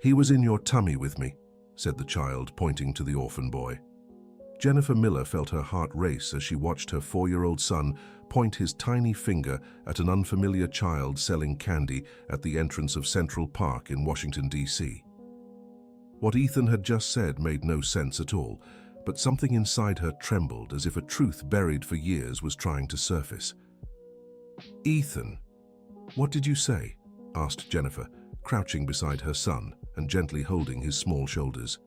"He was in your tummy with me," said the child, pointing to the orphan boy. Jennifer Miller felt her heart race as she watched her 4-year-old son point his tiny finger at an unfamiliar child selling candy at the entrance of Central Park in Washington, D.C. What Ethan had just said made no sense at all, but something inside her trembled as if a truth buried for years was trying to surface. "Ethan, what did you say?" asked Jennifer, crouching beside her son and gently holding his small shoulders.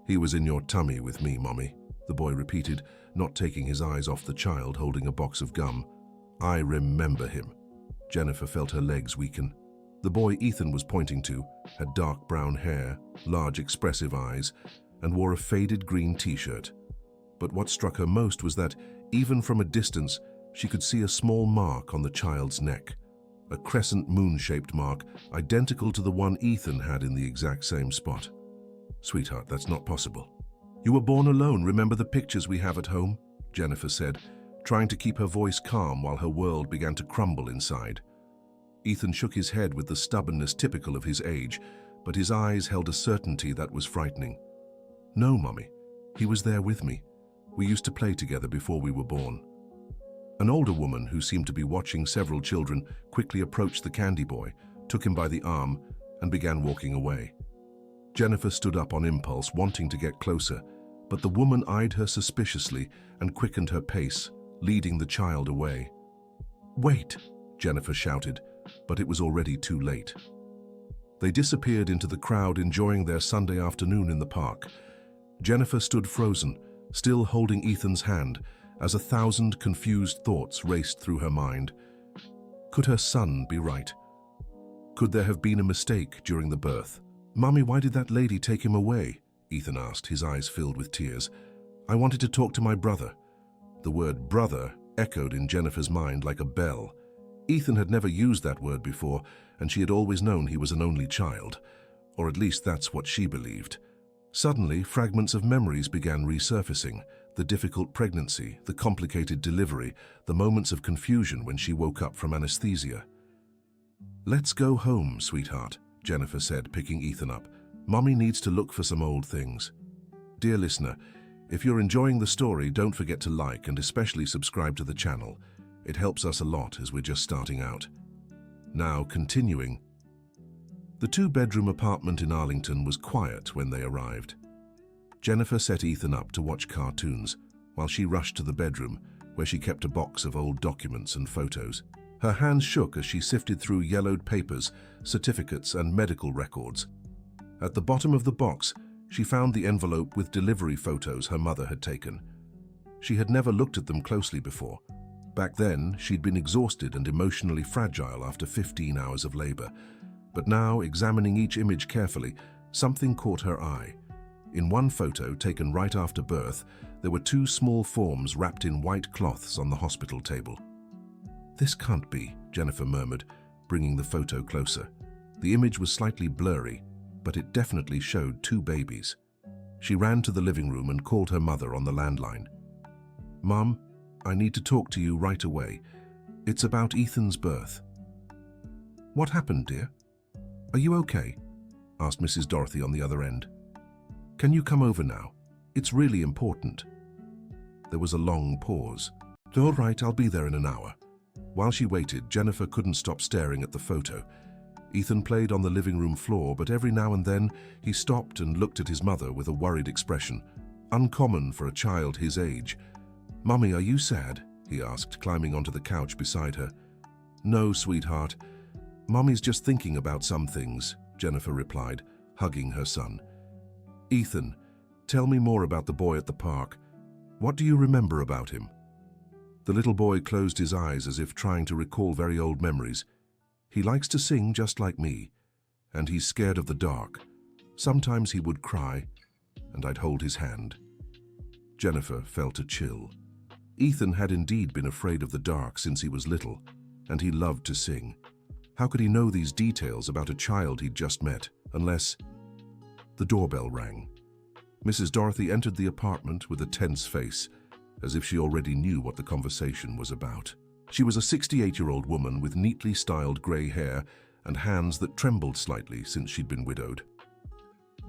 "He was in your tummy with me, Mommy," the boy repeated, not taking his eyes off the child holding a box of gum. "I remember him." Jennifer felt her legs weaken. The boy Ethan was pointing to had dark brown hair, large expressive eyes, and wore a faded green t-shirt. But what struck her most was that, even from a distance, she could see a small mark on the child's neck. A crescent moon-shaped mark, identical to the one Ethan had in the exact same spot. "Sweetheart, that's not possible." "You were born alone, remember the pictures we have at home?" Jennifer said, trying to keep her voice calm while her world began to crumble inside. Ethan shook his head with the stubbornness typical of his age, but his eyes held a certainty that was frightening. "No, Mommy. He was there with me. We used to play together before we were born." An older woman who seemed to be watching several children quickly approached the candy boy, took him by the arm, and began walking away. Jennifer stood up on impulse, wanting to get closer, but the woman eyed her suspiciously and quickened her pace, leading the child away. "Wait!" Jennifer shouted, but it was already too late. They disappeared into the crowd, enjoying their Sunday afternoon in the park. Jennifer stood frozen, still holding Ethan's hand, as 1,000 confused thoughts raced through her mind. Could her son be right? Could there have been a mistake during the birth? "Mommy, why did that lady take him away?" Ethan asked, his eyes filled with tears. "I wanted to talk to my brother." The word brother echoed in Jennifer's mind like a bell. Ethan had never used that word before, and she had always known he was an only child, or at least that's what she believed. Suddenly, fragments of memories began resurfacing: the difficult pregnancy, the complicated delivery, the moments of confusion when she woke up from anesthesia. "Let's go home, sweetheart," Jennifer said, picking Ethan up. "Mommy needs to look for some old things." Dear listener, if you're enjoying the story, don't forget to like and especially subscribe to the channel. It helps us a lot as we're just starting out. Now, continuing. The 2-bedroom apartment in Arlington was quiet when they arrived. Jennifer set Ethan up to watch cartoons, while she rushed to the bedroom, where she kept a box of old documents and photos. Her hands shook as she sifted through yellowed papers, certificates, and medical records. At the bottom of the box, she found the envelope with delivery photos her mother had taken. She had never looked at them closely before. Back then, she'd been exhausted and emotionally fragile after 15 hours of labor. But now, examining each image carefully, something caught her eye. In one photo, taken right after birth, there were 2 small forms wrapped in white cloths on the hospital table. "This can't be," Jennifer murmured, bringing the photo closer. The image was slightly blurry, but it definitely showed 2 babies. She ran to the living room and called her mother on the landline. "Mom, I need to talk to you right away. It's about Ethan's birth." "What happened, dear? Are you okay?" asked Mrs. Dorothy on the other end. "Can you come over now? It's really important." There was a long pause. "All right, I'll be there in an hour." While she waited, Jennifer couldn't stop staring at the photo. Ethan played on the living room floor, but every now and then he stopped and looked at his mother with a worried expression, uncommon for a child his age. "Mommy, are you sad?" he asked, climbing onto the couch beside her. "No, sweetheart. Mommy's just thinking about some things," Jennifer replied, hugging her son. "Ethan, tell me more about the boy at the park. What do you remember about him?" The little boy closed his eyes as if trying to recall very old memories. "He likes to sing just like me, and he's scared of the dark. Sometimes he would cry, and I'd hold his hand." Jennifer felt a chill. Ethan had indeed been afraid of the dark since he was little, and he loved to sing. How could he know these details about a child he'd just met, unless... The doorbell rang. Mrs. Dorothy entered the apartment with a tense face, as if she already knew what the conversation was about. She was a 68-year-old woman with neatly styled grey hair and hands that trembled slightly since she'd been widowed.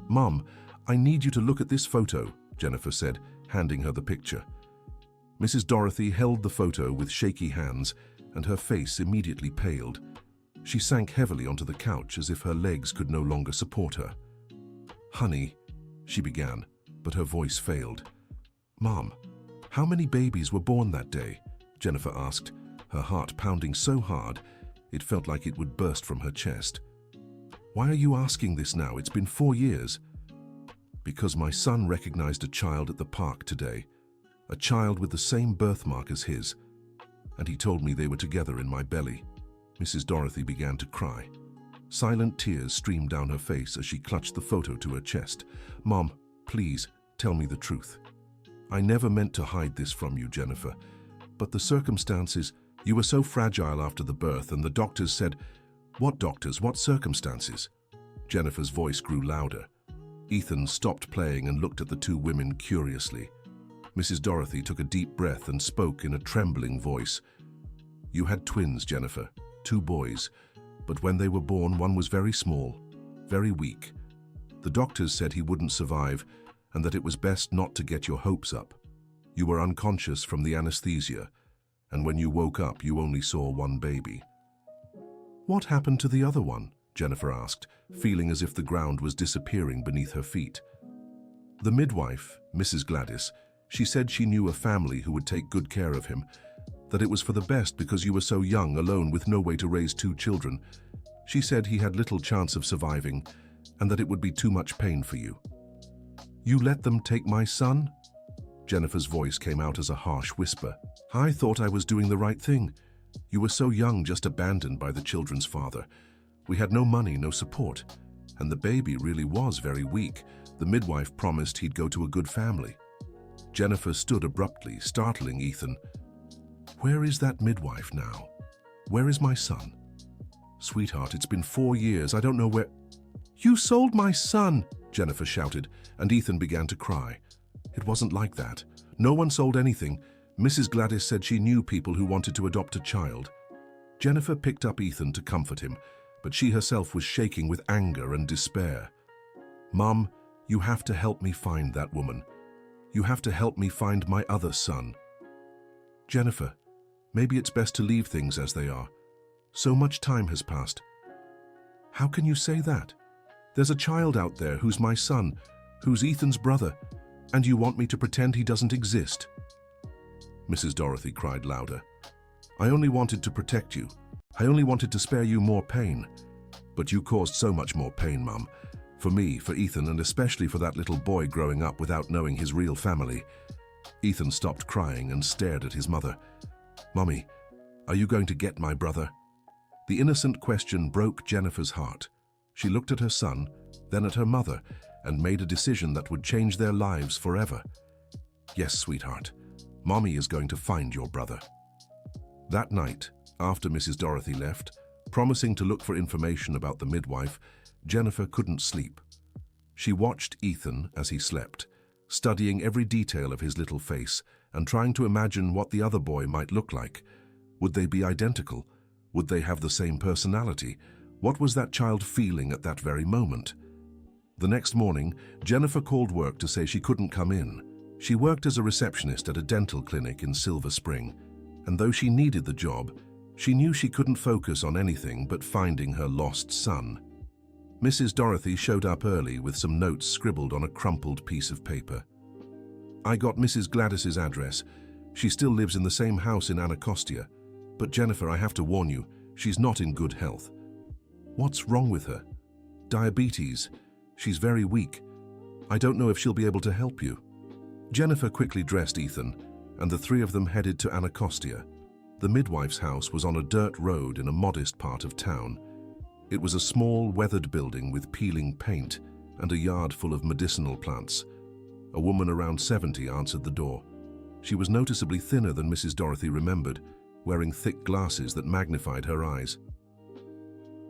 "Mom, I need you to look at this photo," Jennifer said, handing her the picture. Mrs. Dorothy held the photo with shaky hands, and her face immediately paled. She sank heavily onto the couch as if her legs could no longer support her. "Honey," she began, but her voice failed. "Mom, how many babies were born that day?" Jennifer asked, her heart pounding so hard it felt like it would burst from her chest. "Why are you asking this now? It's been 4 years." "Because my son recognized a child at the park today, a child with the same birthmark as his, and he told me they were together in my belly." Mrs. Dorothy began to cry. Silent tears streamed down her face as she clutched the photo to her chest. "Mom, please, tell me the truth. I never meant to hide this from you, Jennifer, but the circumstances, you were so fragile after the birth, and the doctors said—" "What doctors? What circumstances?" Jennifer's voice grew louder. Ethan stopped playing and looked at the two women curiously. Mrs. Dorothy took a deep breath and spoke in a trembling voice. "You had twins, Jennifer, 2 boys, but when they were born, one was very small, very weak. The doctors said he wouldn't survive and that it was best not to get your hopes up. You were unconscious from the anesthesia, and when you woke up, you only saw one baby." "What happened to the other one?" Jennifer asked, feeling as if the ground was disappearing beneath her feet. "The midwife, Mrs. Gladys, she said she knew a family who would take good care of him, that it was for the best because you were so young, alone with no way to raise 2 children. She said he had little chance of surviving and that it would be too much pain for you." "You let them take my son?" Jennifer's voice came out as a harsh whisper. "I thought I was doing the right thing. You were so young, just abandoned by the children's father. We had no money, no support, and the baby really was very weak. The midwife promised he'd go to a good family." Jennifer stood abruptly, startling Ethan. "Where is that midwife now? Where is my son?" "Sweetheart, it's been 4 years. I don't know where—" "You sold my son!" Jennifer shouted, and Ethan began to cry. "It wasn't like that. No one sold anything. Mrs. Gladys said she knew people who wanted to adopt a child." Jennifer picked up Ethan to comfort him, but she herself was shaking with anger and despair. "Mom, you have to help me find that woman. You have to help me find my other son." "Jennifer, maybe it's best to leave things as they are. So much time has passed." "How can you say that? There's a child out there who's my son, who's Ethan's brother, and you want me to pretend he doesn't exist?" Mrs. Dorothy cried louder. "I only wanted to protect you. I only wanted to spare you more pain. But you caused so much more pain, Mum. For me, for Ethan, and especially for that little boy growing up without knowing his real family." Ethan stopped crying and stared at his mother. "Mommy, are you going to get my brother?" The innocent question broke Jennifer's heart. She looked at her son, then at her mother, and made a decision that would change their lives forever. "Yes, sweetheart. Mommy is going to find your brother." That night, after Mrs. Dorothy left, promising to look for information about the midwife, Jennifer couldn't sleep. She watched Ethan as he slept, studying every detail of his little face and trying to imagine what the other boy might look like. Would they be identical? Would they have the same personality? What was that child feeling at that very moment? The next morning, Jennifer called work to say she couldn't come in. She worked as a receptionist at a dental clinic in Silver Spring, and though she needed the job, she knew she couldn't focus on anything but finding her lost son. Mrs. Dorothy showed up early with some notes scribbled on a crumpled piece of paper. "I got Mrs. Gladys's address. She still lives in the same house in Anacostia. But Jennifer, I have to warn you, she's not in good health." "What's wrong with her?" "Diabetes. She's very weak. I don't know if she'll be able to help you." Jennifer quickly dressed Ethan, and the 3 of them headed to Anacostia. The midwife's house was on a dirt road in a modest part of town. It was a small, weathered building with peeling paint and a yard full of medicinal plants. A woman around 70 answered the door. She was noticeably thinner than Mrs. Dorothy remembered, wearing thick glasses that magnified her eyes.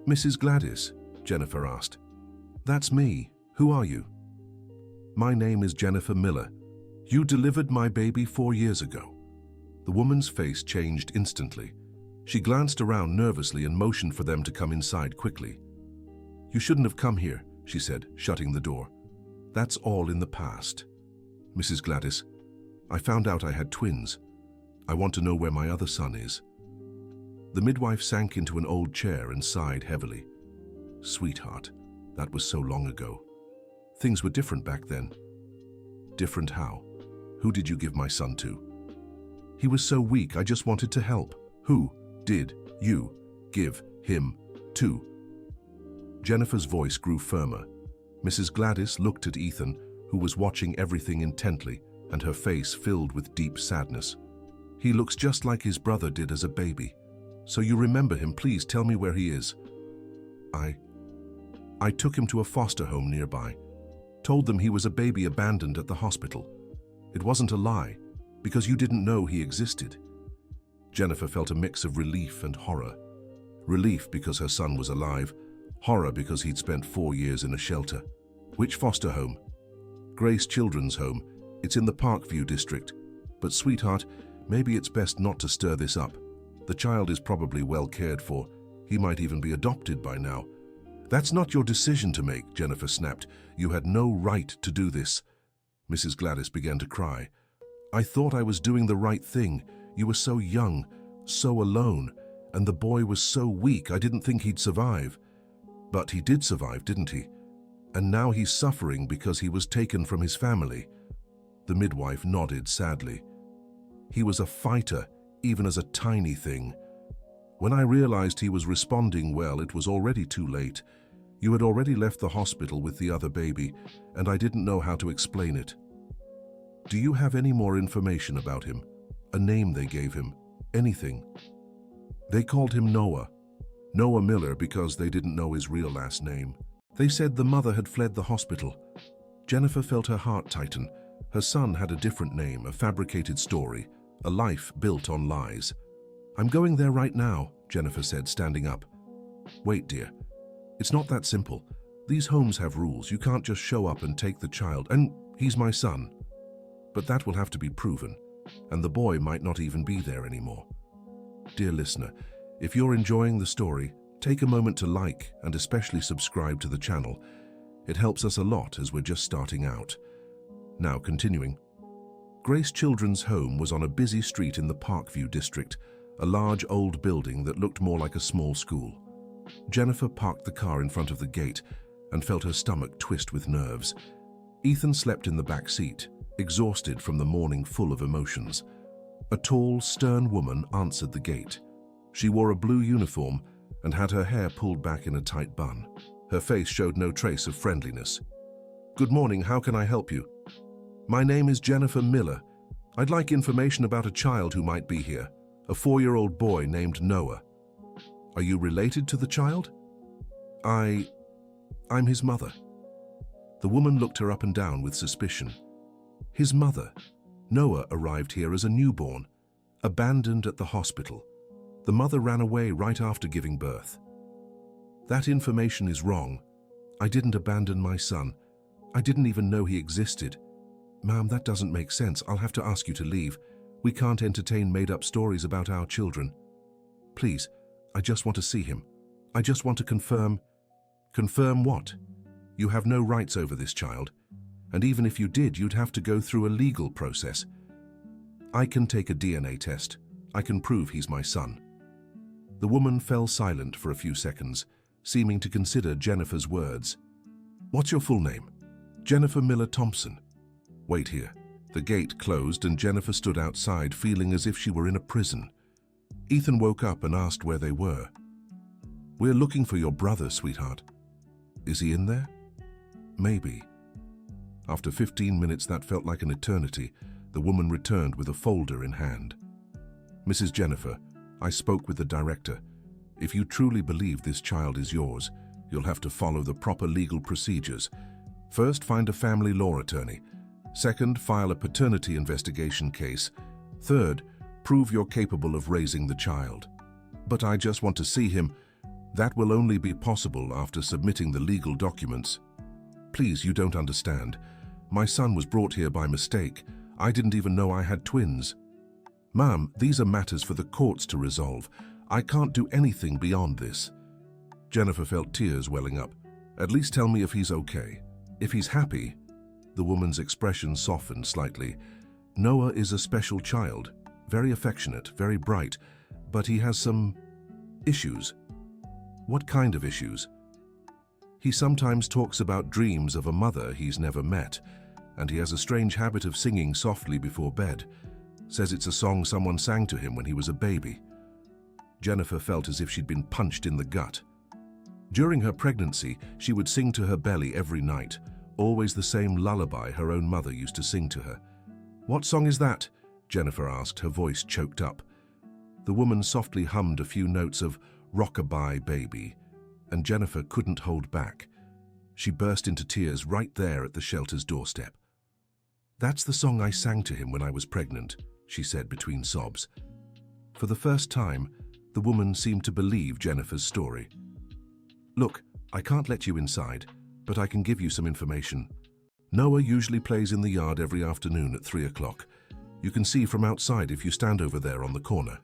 "Mrs. Gladys?" Jennifer asked. "That's me. Who are you?" "My name is Jennifer Miller. You delivered my baby 4 years ago." The woman's face changed instantly. She glanced around nervously and motioned for them to come inside quickly. "You shouldn't have come here," she said, shutting the door. That's all in the past. Mrs. Gladys, I found out I had twins. I want to know where my other son is. The midwife sank into an old chair and sighed heavily. Sweetheart, that was so long ago. Things were different back then. Different how? Who did you give my son to? He was so weak, I just wanted to help. Who did you give him to? Jennifer's voice grew firmer. Mrs. Gladys looked at Ethan, who was watching everything intently, and her face filled with deep sadness. He looks just like his brother did as a baby. So you remember him, please tell me where he is. I took him to a foster home nearby. Told them he was a baby abandoned at the hospital. It wasn't a lie, because you didn't know he existed. Jennifer felt a mix of relief and horror. Relief because her son was alive, horror because he'd spent 4 years in a shelter. Which foster home? Grace Children's Home. It's in the Parkview district. But sweetheart, maybe it's best not to stir this up. The child is probably well cared for. He might even be adopted by now. That's not your decision to make, Jennifer snapped. You had no right to do this. Mrs. Gladys began to cry. I thought I was doing the right thing. You were so young, so alone, and the boy was so weak I didn't think he'd survive. But he did survive, didn't he? And now he's suffering because he was taken from his family. The midwife nodded sadly. He was a fighter, even as a tiny thing. When I realized he was responding well, it was already too late. You had already left the hospital with the other baby, and I didn't know how to explain it. Do you have any more information about him? A name they gave him? Anything? They called him Noah. Noah Miller because they didn't know his real last name. They said the mother had fled the hospital. Jennifer felt her heart tighten. Her son had a different name, a fabricated story, a life built on lies. I'm going there right now, Jennifer said, standing up. Wait, dear. It's not that simple. These homes have rules. You can't just show up and take the child, and he's my son. But that will have to be proven, and the boy might not even be there anymore. Dear listener, if you're enjoying the story, take a moment to like and especially subscribe to the channel. It helps us a lot as we're just starting out. Now continuing. Grace Children's Home was on a busy street in the Parkview district, a large old building that looked more like a small school. Jennifer parked the car in front of the gate and felt her stomach twist with nerves. Ethan slept in the back seat, exhausted from the morning full of emotions. A tall, stern woman answered the gate. She wore a blue uniform and had her hair pulled back in a tight bun. Her face showed no trace of friendliness. Good morning, how can I help you? My name is Jennifer Miller. I'd like information about a child who might be here, a 4-year-old boy named Noah. Are you related to the child? I'm his mother. The woman looked her up and down with suspicion. His mother. Noah arrived here as a newborn, abandoned at the hospital. The mother ran away right after giving birth. That information is wrong. I didn't abandon my son. I didn't even know he existed. Ma'am, that doesn't make sense. I'll have to ask you to leave. We can't entertain made-up stories about our children. Please, I just want to see him. I just want to confirm. Confirm what? You have no rights over this child. And even if you did, you'd have to go through a legal process. I can take a DNA test. I can prove he's my son. The woman fell silent for a few seconds, seeming to consider Jennifer's words. What's your full name? Jennifer Miller Thompson. Wait here. The gate closed and Jennifer stood outside, feeling as if she were in a prison. Ethan woke up and asked where they were. We're looking for your brother, sweetheart. Is he in there? Maybe. After 15 minutes that felt like an eternity, the woman returned with a folder in hand. Mrs. Jennifer, I spoke with the director. If you truly believe this child is yours, you'll have to follow the proper legal procedures. First, find a family law attorney. Second, file a paternity investigation case. Third, prove you're capable of raising the child. But I just want to see him. That will only be possible after submitting the legal documents. Please, you don't understand. My son was brought here by mistake. I didn't even know I had twins. Ma'am, these are matters for the courts to resolve. I can't do anything beyond this. Jennifer felt tears welling up. At least tell me if he's okay. If he's happy, The woman's expression softened slightly. Noah is a special child, very affectionate, very bright, but he has some issues. What kind of issues? He sometimes talks about dreams of a mother he's never met, and he has a strange habit of singing softly before bed. Says it's a song someone sang to him when he was a baby. Jennifer felt as if she'd been punched in the gut. During her pregnancy, she would sing to her belly every night, always the same lullaby her own mother used to sing to her. "What song is that?" Jennifer asked, her voice choked up. The woman softly hummed a few notes of "Rock-a-bye Baby," and Jennifer couldn't hold back. She burst into tears right there at the shelter's doorstep. "That's the song I sang to him when I was pregnant," she said between sobs. For the first time, the woman seemed to believe Jennifer's story. "Look, I can't let you inside, but I can give you some information. Noah usually plays in the yard every afternoon at 3 o'clock. You can see from outside if you stand over there on the corner."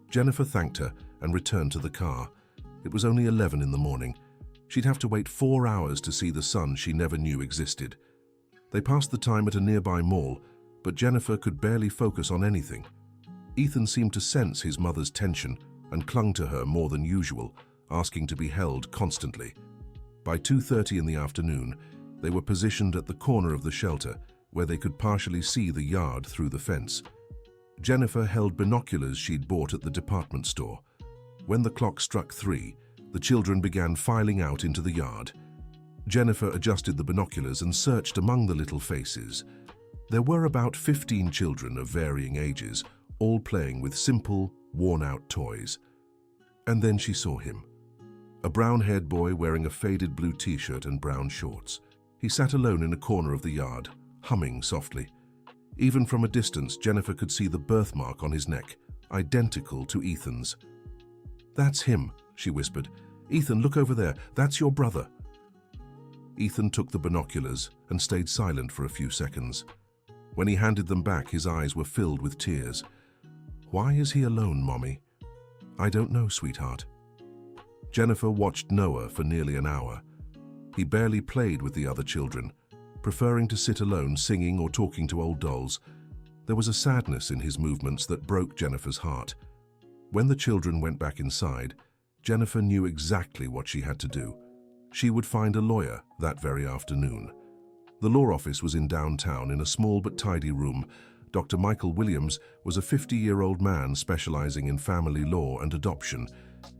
Jennifer thanked her and returned to the car. It was only 11 in the morning. She'd have to wait 4 hours to see the son she never knew existed. They passed the time at a nearby mall, but Jennifer could barely focus on anything. Ethan seemed to sense his mother's tension and clung to her more than usual, asking to be held constantly. By 2:30 in the afternoon, they were positioned at the corner of the shelter, where they could partially see the yard through the fence. Jennifer held binoculars she'd bought at the department store. When the clock struck 3, the children began filing out into the yard. Jennifer adjusted the binoculars and searched among the little faces. There were about 15 children of varying ages, all playing with simple, worn-out toys. And then she saw him. A brown-haired boy wearing a faded blue t-shirt and brown shorts. He sat alone in a corner of the yard, humming softly. Even from a distance, Jennifer could see the birthmark on his neck, identical to Ethan's. "That's him," she whispered. "Ethan, look over there. That's your brother." Ethan took the binoculars and stayed silent for a few seconds. When he handed them back, his eyes were filled with tears. "Why is he alone, Mommy?" "I don't know, sweetheart." Jennifer watched Noah for nearly an hour. He barely played with the other children, preferring to sit alone singing or talking to old dolls. There was a sadness in his movements that broke Jennifer's heart. When the children went back inside, Jennifer knew exactly what she had to do. She would find a lawyer that very afternoon. The law office was in downtown in a small but tidy room. Dr. Michael Williams was a 50-year-old man specializing in family law and adoption.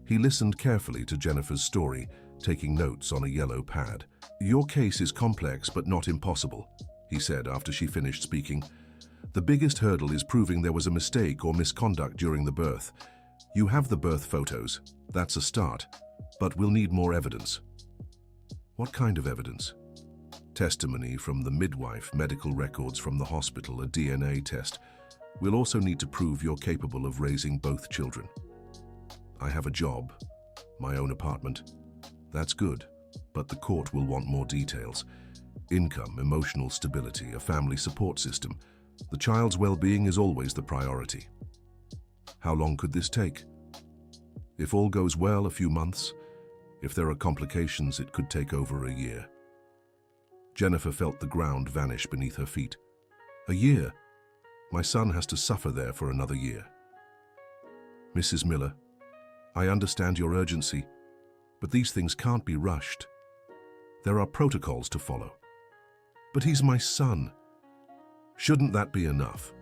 He listened carefully to Jennifer's story, taking notes on a yellow pad. "Your case is complex but not impossible," he said after she finished speaking. "The biggest hurdle is proving there was a mistake or misconduct during the birth. You have the birth photos. That's a start. But we'll need more evidence." "What kind of evidence?" "Testimony from the midwife, medical records from the hospital, a DNA test. We'll also need to prove you're capable of raising both children." "I have a job, my own apartment." "That's good, but the court will want more details. Income, emotional stability, a family support system. The child's well-being is always the priority." "How long could this take?" "If all goes well, a few months. If there are complications, it could take over a year." Jennifer felt the ground vanish beneath her feet. "A year? My son has to suffer there for another year." "Mrs. Miller, I understand your urgency, but these things can't be rushed. There are protocols to follow." "But he's my son." "Shouldn't that be enough?"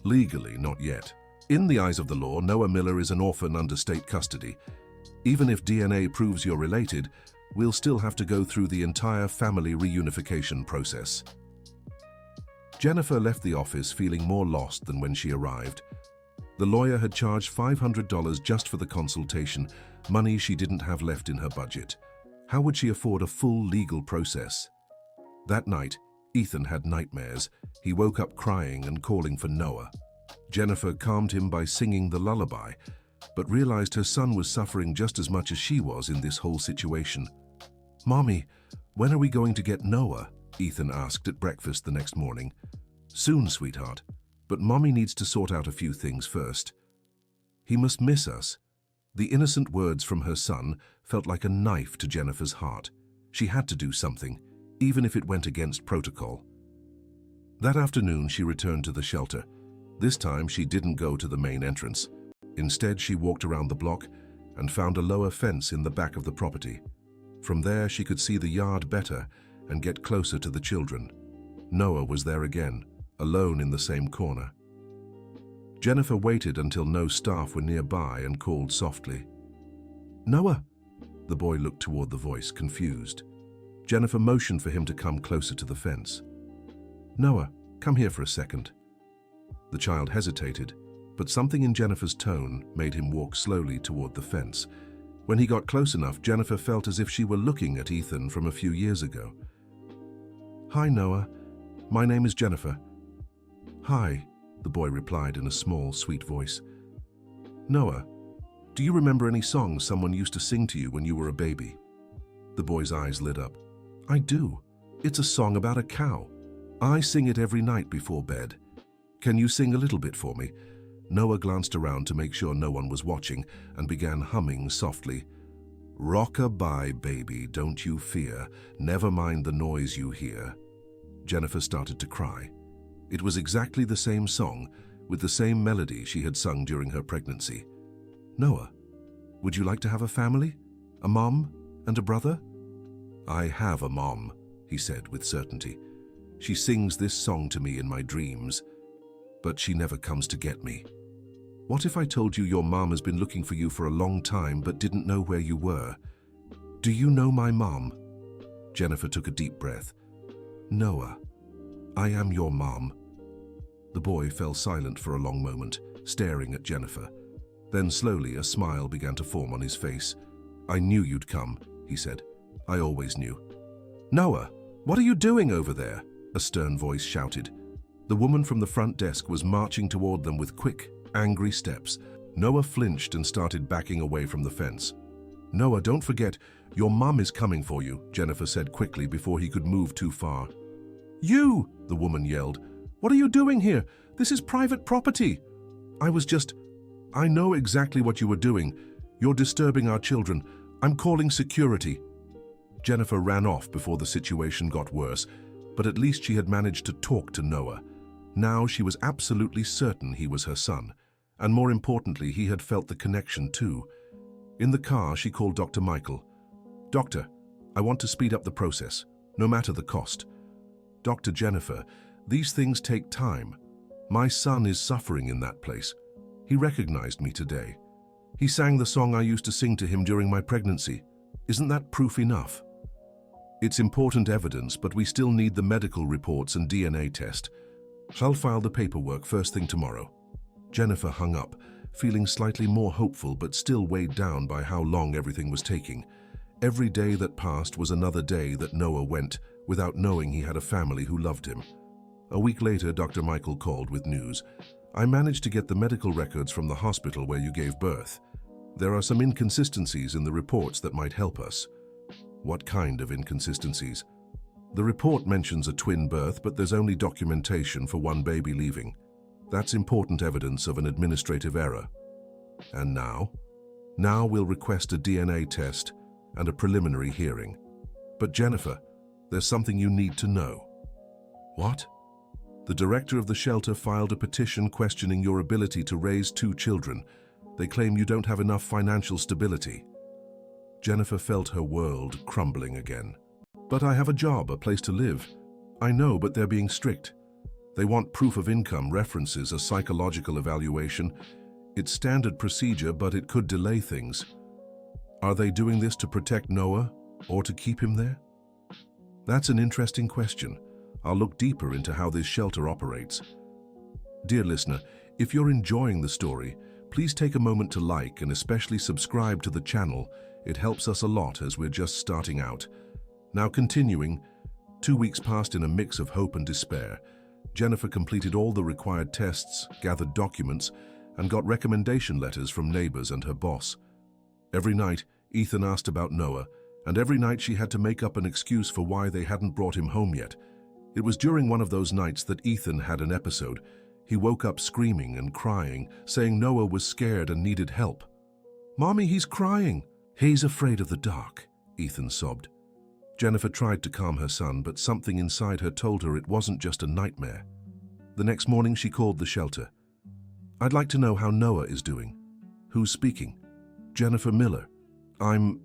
"Legally, not yet. In the eyes of the law, Noah Miller is an orphan under state custody. Even if DNA proves you're related, we'll still have to go through the entire family reunification process." Jennifer left the office feeling more lost than when she arrived. The lawyer had charged $500 just for the consultation, money she didn't have left in her budget. How would she afford a full legal process? That night, Ethan had nightmares. He woke up crying and calling for Noah. Jennifer calmed him by singing the lullaby, but realized her son was suffering just as much as she was in this whole situation. "Mommy, when are we going to get Noah?" Ethan asked at breakfast the next morning. "Soon, sweetheart, but Mommy needs to sort out a few things first." "He must miss us." The innocent words from her son felt like a knife to Jennifer's heart. She had to do something. even if it went against protocol. That afternoon, she returned to the shelter. This time, she didn't go to the main entrance. Instead, she walked around the block and found a lower fence in the back of the property. From there, she could see the yard better and get closer to the children. Noah was there again, alone in the same corner. Jennifer waited until no staff were nearby and called softly. "Noah!" The boy looked toward the voice, confused. Jennifer motioned for him to come closer to the fence. "Noah, come here for a second." The child hesitated, but something in Jennifer's tone made him walk slowly toward the fence. When he got close enough, Jennifer felt as if she were looking at Ethan from a few years ago. "Hi, Noah. My name is Jennifer." "Hi," the boy replied in a small, sweet voice. "Noah, do you remember any songs someone used to sing to you when you were a baby?" The boy's eyes lit up. "I do. It's a song about a cow. I sing it every night before bed. Can you sing a little bit for me?" Noah glanced around to make sure no one was watching and began humming softly. "Rock-a-bye, baby, don't you fear. Never mind the noise you hear." Jennifer started to cry. It was exactly the same song, with the same melody she had sung during her pregnancy. "Noah, would you like to have a family? A mom and a brother?" "I have a mom," he said with certainty. "She sings this song to me in my dreams, but she never comes to get me." "What if I told you your mom has been looking for you for a long time but didn't know where you were? Do you know my mom?" Jennifer took a deep breath. "Noah, I am your mom." The boy fell silent for a long moment, staring at Jennifer. Then slowly a smile began to form on his face. "I knew you'd come," he said. "I always knew." "Noah, what are you doing over there?" a stern voice shouted. The woman from the front desk was marching toward them with quick, angry steps. Noah flinched and started backing away from the fence. "Noah, don't forget, your mom is coming for you," Jennifer said quickly before he could move too far. "You!" the woman yelled. "What are you doing here? This is private property." I know exactly what you were doing. You're disturbing our children. I'm calling security." Jennifer ran off before the situation got worse, but at least she had managed to talk to Noah. Now she was absolutely certain he was her son, and more importantly, he had felt the connection too. In the car, she called Dr. Michael. "Doctor, I want to speed up the process, no matter the cost." "Dr. Jennifer, these things take time. My son is suffering in that place. He recognized me today. He sang the song I used to sing to him during my pregnancy. Isn't that proof enough?" "It's important evidence, but we still need the medical reports and DNA test. I'll file the paperwork first thing tomorrow." Jennifer hung up, feeling slightly more hopeful but still weighed down by how long everything was taking. Every day that passed was another day that Noah went without knowing he had a family who loved him. A week later, Dr. Michael called with news. "I managed to get the medical records from the hospital where you gave birth. There are some inconsistencies in the reports that might help us." "What kind of inconsistencies?" "The report mentions a twin birth, but there's only documentation for one baby leaving. That's important evidence of an administrative error." "And now?" "Now we'll request a DNA test and a preliminary hearing." "But Jennifer, there's something you need to know." "What?" "The director of the shelter filed a petition questioning your ability to raise 2 children. They claim you don't have enough financial stability." Jennifer felt her world crumbling again. "But I have a job, a place to live." "I know, but they're being strict. They want proof of income, references, a psychological evaluation. It's standard procedure, but it could delay things." "Are they doing this to protect Noah or to keep him there?" "That's an interesting question. I'll look deeper into how this shelter operates." Dear listener, if you're enjoying the story, please take a moment to like and especially subscribe to the channel. It helps us a lot as we're just starting out. Now continuing, 2 weeks passed in a mix of hope and despair. Jennifer completed all the required tests, gathered documents, and got recommendation letters from neighbors and her boss. Every night, Ethan asked about Noah, and every night she had to make up an excuse for why they hadn't brought him home yet. It was during one of those nights that Ethan had an episode. He woke up screaming and crying, saying Noah was scared and needed help. "Mommy, he's crying." "He's afraid of the dark," Ethan sobbed. Jennifer tried to calm her son, but something inside her told her it wasn't just a nightmare. The next morning she called the shelter. "I'd like to know how Noah is doing." "Who's speaking?" "Jennifer Miller. I'm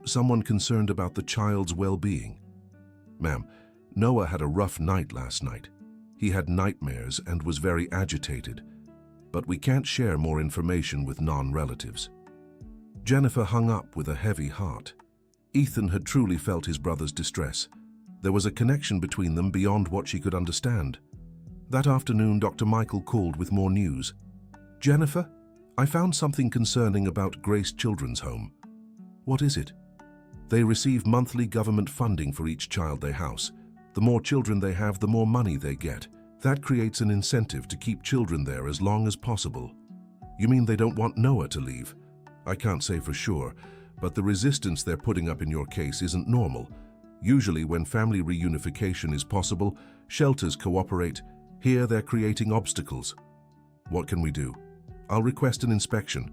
someone concerned about the child's well-being." "Ma'am, Noah had a rough night last night. He had nightmares and was very agitated, but we can't share more information with non-relatives." Jennifer hung up with a heavy heart. Ethan had truly felt his brother's distress. There was a connection between them beyond what she could understand. That afternoon, Dr. Michael called with more news. "Jennifer, I found something concerning about Grace Children's Home." "What is it?" "They receive monthly government funding for each child they house. The more children they have, the more money they get. That creates an incentive to keep children there as long as possible." "You mean they don't want Noah to leave?" "I can't say for sure, but the resistance they're putting up in your case isn't normal. Usually when family reunification is possible, shelters cooperate. Here they're creating obstacles." "What can we do?" "I'll request an inspection.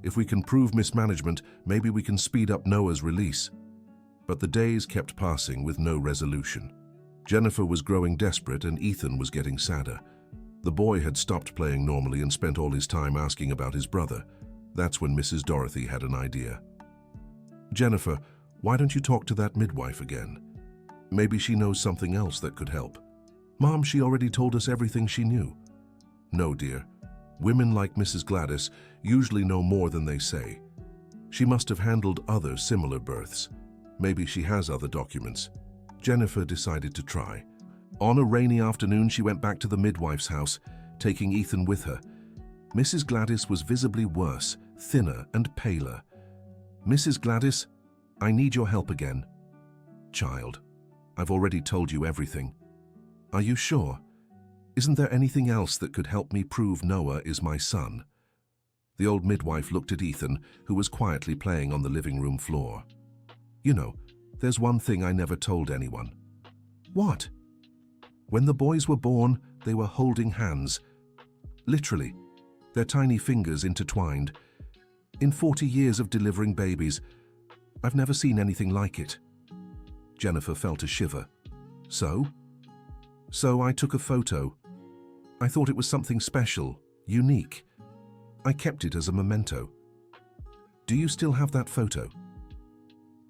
If we can prove mismanagement, maybe we can speed up Noah's release." But the days kept passing with no resolution. Jennifer was growing desperate and Ethan was getting sadder. The boy had stopped playing normally and spent all his time asking about his brother. That's when Mrs. Dorothy had an idea. "Jennifer, why don't you talk to that midwife again? Maybe she knows something else that could help." "Mom, she already told us everything she knew." "No, dear. Women like Mrs. Gladys usually know more than they say. She must have handled other similar births. Maybe she has other documents." Jennifer decided to try. On a rainy afternoon, she went back to the midwife's house, taking Ethan with her. Mrs. Gladys was visibly worse, thinner and paler. "Mrs. Gladys, I need your help again." "Child, I've already told you everything." "Are you sure? Isn't there anything else that could help me prove Noah is my son?" The old midwife looked at Ethan, who was quietly playing on the living room floor. "You know, there's one thing I never told anyone." "What?" "When the boys were born, they were holding hands. Literally, their tiny fingers intertwined. In 40 years of delivering babies, I've never seen anything like it." Jennifer felt a shiver. "So?" "So I took a photo. I thought it was something special, unique. I kept it as a memento." "Do you still have that photo?"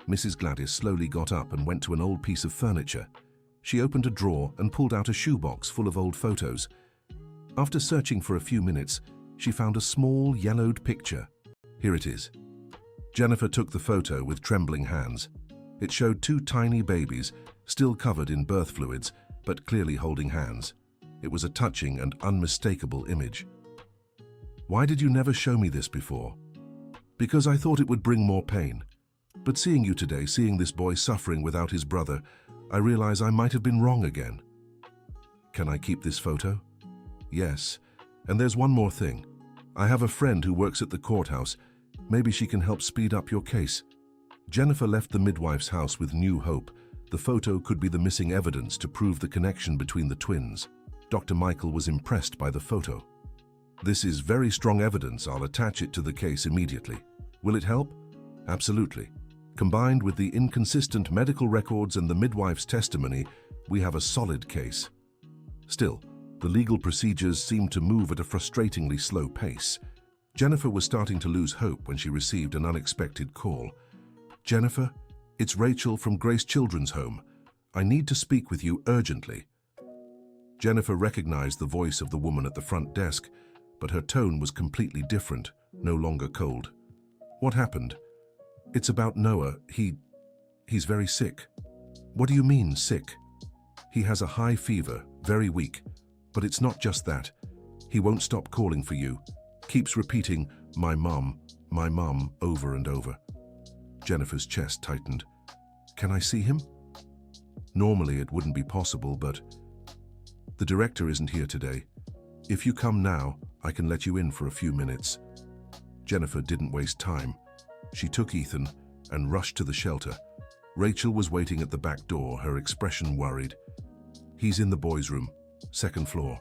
Mrs. Gladys slowly got up and went to an old piece of furniture. She opened a drawer and pulled out a shoebox full of old photos. After searching for a few minutes, she found a small, yellowed picture. "Here it is." Jennifer took the photo with trembling hands. It showed two tiny babies, still covered in birth fluids, but clearly holding hands. It was a touching and unmistakable image. "Why did you never show me this before?" "Because I thought it would bring more pain. But seeing you today, seeing this boy suffering without his brother, I realize I might have been wrong again." "Can I keep this photo?" "Yes. And there's one more thing. I have a friend who works at the courthouse. Maybe she can help speed up your case." Jennifer left the midwife's house with new hope. The photo could be the missing evidence to prove the connection between the twins. Dr. Michael was impressed by the photo. "This is very strong evidence. I'll attach it to the case immediately. Will it help?" "Absolutely. Combined with the inconsistent medical records and the midwife's testimony, we have a solid case." Still, the legal procedures seemed to move at a frustratingly slow pace. Jennifer was starting to lose hope when she received an unexpected call. "Jennifer, it's Rachel from Grace Children's Home. I need to speak with you urgently." Jennifer recognized the voice of the woman at the front desk, but her tone was completely different, no longer cold. "What happened?" "It's about Noah. He's very sick." "What do you mean, sick?" "He has a high fever, very weak. But it's not just that. He won't stop calling for you. Keeps repeating, my mom, over and over." Jennifer's chest tightened. "Can I see him?" "Normally it wouldn't be possible, but the director isn't here today. If you come now, I can let you in for a few minutes." Jennifer didn't waste time. She took Ethan and rushed to the shelter. Rachel was waiting at the back door, her expression worried. "He's in the boys' room, second floor."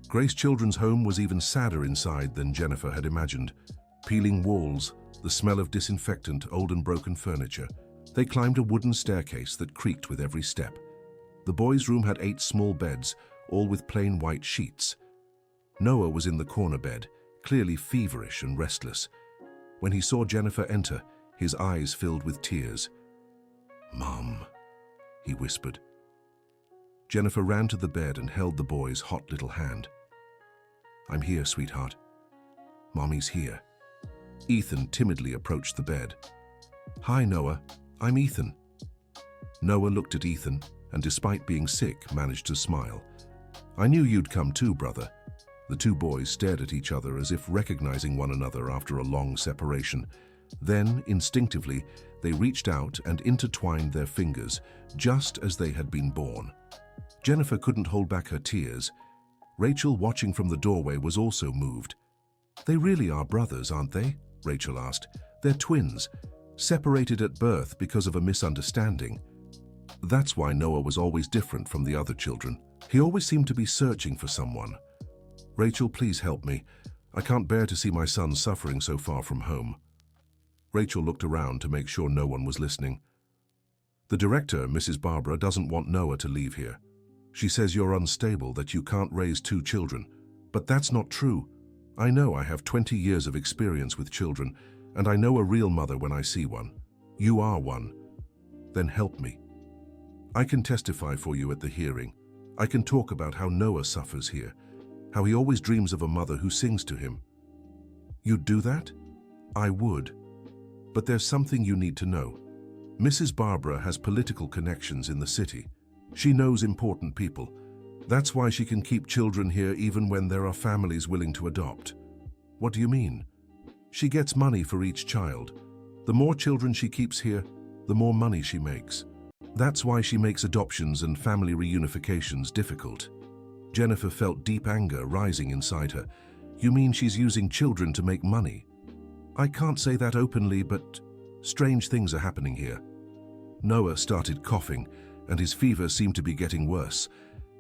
Grace Children's Home was even sadder inside than Jennifer had imagined. Peeling walls, the smell of disinfectant, old and broken furniture. They climbed a wooden staircase that creaked with every step. The boys' room had 8 small beds, all with plain white sheets. Noah was in the corner bed, clearly feverish and restless. When he saw Jennifer enter, his eyes filled with tears. "Mom," he whispered. Jennifer ran to the bed and held the boy's hot little hand. "I'm here, sweetheart. Mommy's here." Ethan timidly approached the bed. "Hi, Noah. I'm Ethan." Noah looked at Ethan and, despite being sick, managed to smile. "I knew you'd come too, brother." The 2 boys stared at each other as if recognizing one another after a long separation. Then, instinctively, they reached out and intertwined their fingers, just as they had been born. Jennifer couldn't hold back her tears. Rachel, watching from the doorway, was also moved. "They really are brothers, aren't they?" Rachel asked. "They're twins, separated at birth because of a misunderstanding." That's why Noah was always different from the other children. He always seemed to be searching for someone. "Rachel, please help me. I can't bear to see my son suffering so far from home." Rachel looked around to make sure no one was listening. "The director, Mrs. Barbara, doesn't want Noah to leave here. She says you're unstable, that you can't raise 2 children. But that's not true. I know. I have 20 years of experience with children, and I know a real mother when I see one. You are one. Then help me. I can testify for you at the hearing. I can talk about how Noah suffers here, how he always dreams of a mother who sings to him." "You'd do that?" "I would. But there's something you need to know. Mrs. Barbara has political connections in the city. She knows important people. That's why she can keep children here even when there are families willing to adopt." "What do you mean?" "She gets money for each child. The more children she keeps here, the more money she makes. That's why she makes adoptions and family reunifications difficult." Jennifer felt deep anger rising inside her. "You mean she's using children to make money?" "I can't say that openly, but strange things are happening here." Noah started coughing, and his fever seemed to be getting worse.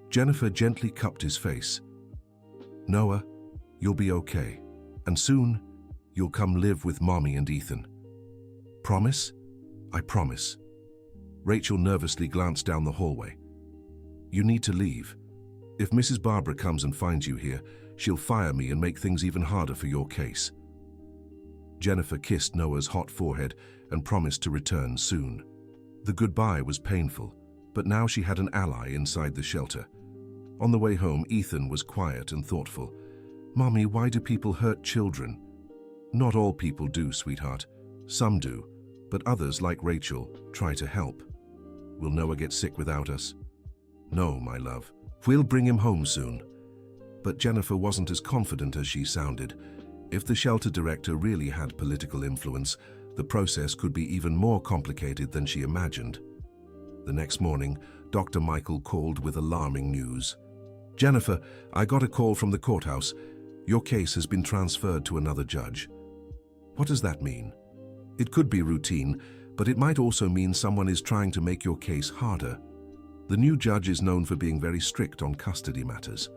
Jennifer gently cupped his face. "Noah, you'll be okay. And soon, you'll come live with Mommy and Ethan." "Promise?" "I promise." Rachel nervously glanced down the hallway. "You need to leave. If Mrs. Barbara comes and finds you here, she'll fire me and make things even harder for your case." Jennifer kissed Noah's hot forehead and promised to return soon. The goodbye was painful, but now she had an ally inside the shelter. On the way home, Ethan was quiet and thoughtful. "Mommy, why do people hurt children?" "Not all people do, sweetheart. Some do, but others, like Rachel, try to help." "Will Noah get sick without us?" "No, my love. We'll bring him home soon." But Jennifer wasn't as confident as she sounded. If the shelter director really had political influence, the process could be even more complicated than she imagined. The next morning, Dr. Michael called with alarming news. "Jennifer, I got a call from the courthouse. Your case has been transferred to another judge." "What does that mean?" "It could be routine, but it might also mean someone is trying to make your case harder. The new judge is known for being very strict on custody matters."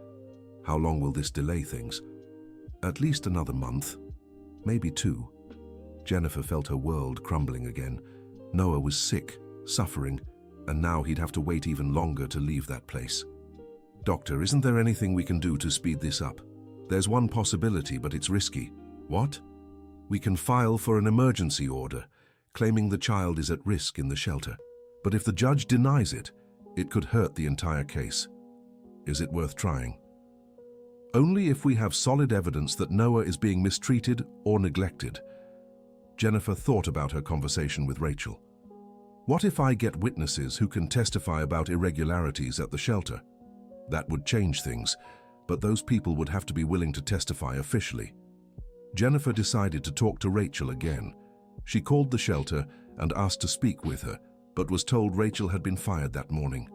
"How long will this delay things?" "At least another month, maybe 2. Jennifer felt her world crumbling again. Noah was sick, suffering, and now he'd have to wait even longer to leave that place. "Doctor, isn't there anything we can do to speed this up?" "There's one possibility, but it's risky." "What?" "We can file for an emergency order, claiming the child is at risk in the shelter. But if the judge denies it, it could hurt the entire case." "Is it worth trying?" "Only if we have solid evidence that Noah is being mistreated or neglected." Jennifer thought about her conversation with Rachel. "What if I get witnesses who can testify about irregularities at the shelter?" "That would change things, but those people would have to be willing to testify officially." Jennifer decided to talk to Rachel again. She called the shelter and asked to speak with her, but was told Rachel had been fired that morning.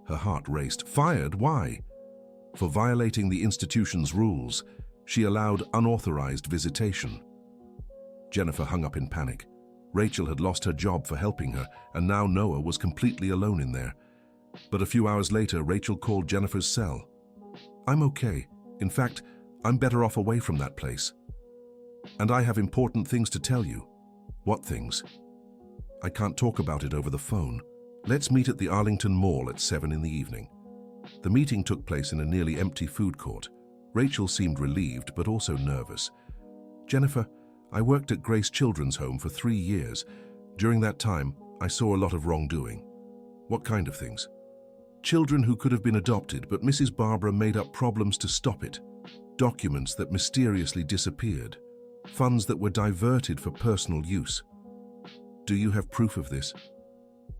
Her heart raced. Fired? Why? For violating the institution's rules. She allowed unauthorized visitation. Jennifer hung up in panic. Rachel had lost her job for helping her, and now Noah was completely alone in there. But a few hours later, Rachel called Jennifer's cell. "I'm okay. In fact, I'm better off away from that place. And I have important things to tell you." "What things?" I can't talk about it over the phone. Let's meet at the Arlington Mall at 7 in the evening. The meeting took place in a nearly empty food court. Rachel seemed relieved, but also nervous. Jennifer, I worked at Grace Children's Home for 3 years. During that time, I saw a lot of wrongdoing. What kind of things? Children who could have been adopted, but Mrs. Barbara made up problems to stop it. Documents that mysteriously disappeared. Funds that were diverted for personal use. Do you have proof of this?